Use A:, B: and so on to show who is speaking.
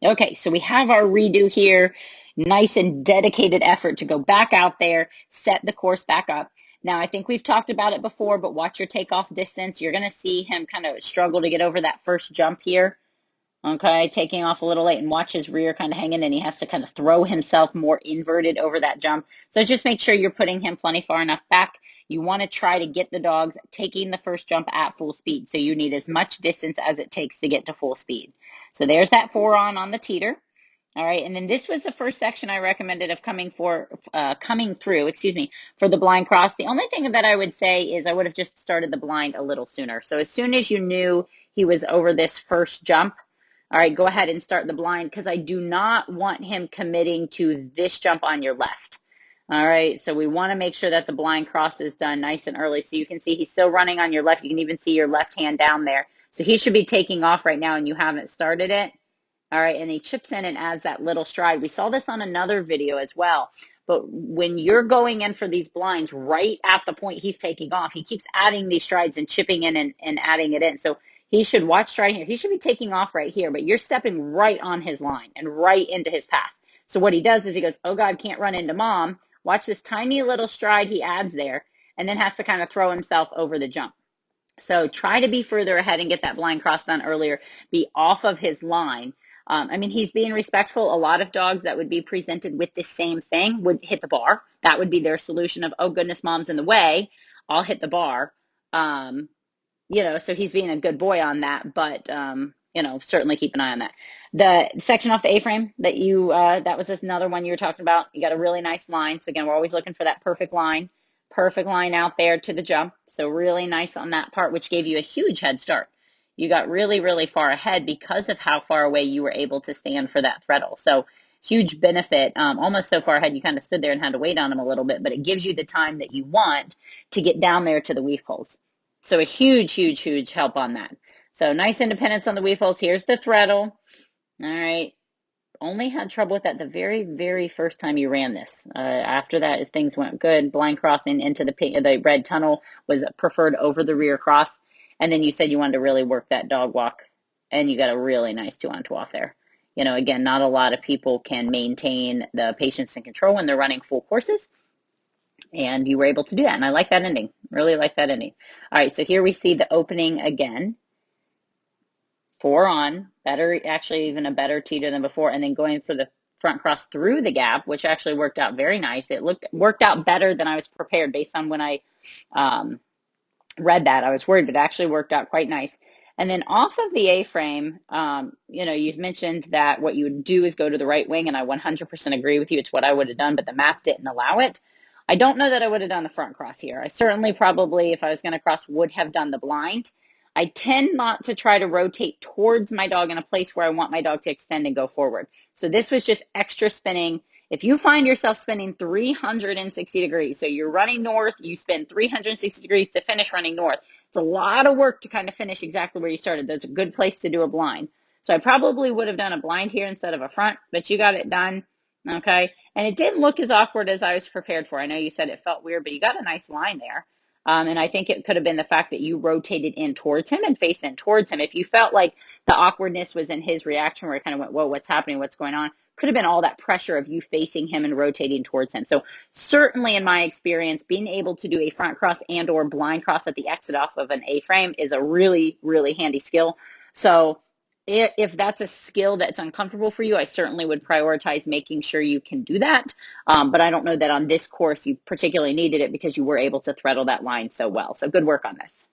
A: Okay, so we have our redo here. Nice and dedicated effort to go back out there, set the course back up. Now, I think we've talked about it before, but watch your takeoff distance. You're going to see him kind of struggle to get over that first jump here. Okay, taking off a little late, and watch his rear kind of hanging, and he has to kind of throw himself more inverted over that jump. So just make sure you're putting him plenty far enough back. You want to try to get the dogs taking the first jump at full speed. So you need as much distance as it takes to get to full speed. So there's that 4 on the teeter. All right, and then this was the first section I recommended of coming through, excuse me, for the blind cross. The only thing that I would say is I would have just started the blind a little sooner. So as soon as you knew he was over this first jump, all right, go ahead and start the blind, because I do not want him committing to this jump on your left. All right, so we want to make sure that the blind cross is done nice and early. So you can see he's still running on your left. You can even see your left hand down there. So he should be taking off right now, and you haven't started it. All right, and he chips in and adds that little stride. We saw this on another video as well. But when you're going in for these blinds right at the point he's taking off, he keeps adding these strides and chipping in and adding it in. So he should watch stride here. He should be taking off right here, but you're stepping right on his line and right into his path. So what he does is he goes, oh God, can't run into mom. Watch this tiny little stride he adds there, and then has to kind of throw himself over the jump. So try to be further ahead and get that blind cross done earlier. Be off of his line. I mean, he's being respectful. A lot of dogs that would be presented with the same thing would hit the bar. That would be their solution of, oh goodness, mom's in the way. I'll hit the bar. So he's being a good boy on that, but, certainly keep an eye on that. The section off the A-frame that was another one you were talking about. You got a really nice line. So again, we're always looking for that perfect line out there to the jump. So really nice on that part, which gave you a huge head start. You got really, really far ahead because of how far away you were able to stand for that threadle. So huge benefit, almost so far ahead you kind of stood there and had to wait on him a little bit, but it gives you the time that you want to get down there to the weave poles. So a huge, huge, huge help on that. So nice independence on the weave poles. Here's the threadle. All right. Only had trouble with that the very, very first time you ran this. After that, things went good. Blind crossing into the red tunnel was preferred over the rear cross. And then you said you wanted to really work that dog walk, and you got a really nice 2-on-2 off there. Again, not a lot of people can maintain the patience and control when they're running full courses. And you were able to do that. And I like that ending. Really like that ending. All right, so here we see the opening again. 4 on, better, actually even a better teeter than before, and then going for the front cross through the gap, which actually worked out very nice. It worked out better than I was prepared based on when I read that. I was worried, but it actually worked out quite nice. And then off of the A-frame, you've mentioned that what you would do is go to the right wing, and I 100% agree with you. It's what I would have done, but the map didn't allow it. I don't know that I would have done the front cross here. I certainly probably, if I was going to cross, would have done the blind. I tend not to try to rotate towards my dog in a place where I want my dog to extend and go forward. So this was just extra spinning. If you find yourself spinning 360 degrees, so you're running north, you spin 360 degrees to finish running north. It's a lot of work to kind of finish exactly where you started. That's a good place to do a blind. So I probably would have done a blind here instead of a front, but you got it done. Okay. And it didn't look as awkward as I was prepared for. I know you said it felt weird, but you got a nice line there. And I think it could have been the fact that you rotated in towards him and faced in towards him. If you felt like the awkwardness was in his reaction where it kind of went, whoa, what's happening? What's going on? Could have been all that pressure of you facing him and rotating towards him. So certainly in my experience, being able to do a front cross and or blind cross at the exit off of an A-frame is a really, really handy skill. So if that's a skill that's uncomfortable for you, I certainly would prioritize making sure you can do that. But I don't know that on this course you particularly needed it because you were able to threadle that line so well. So good work on this.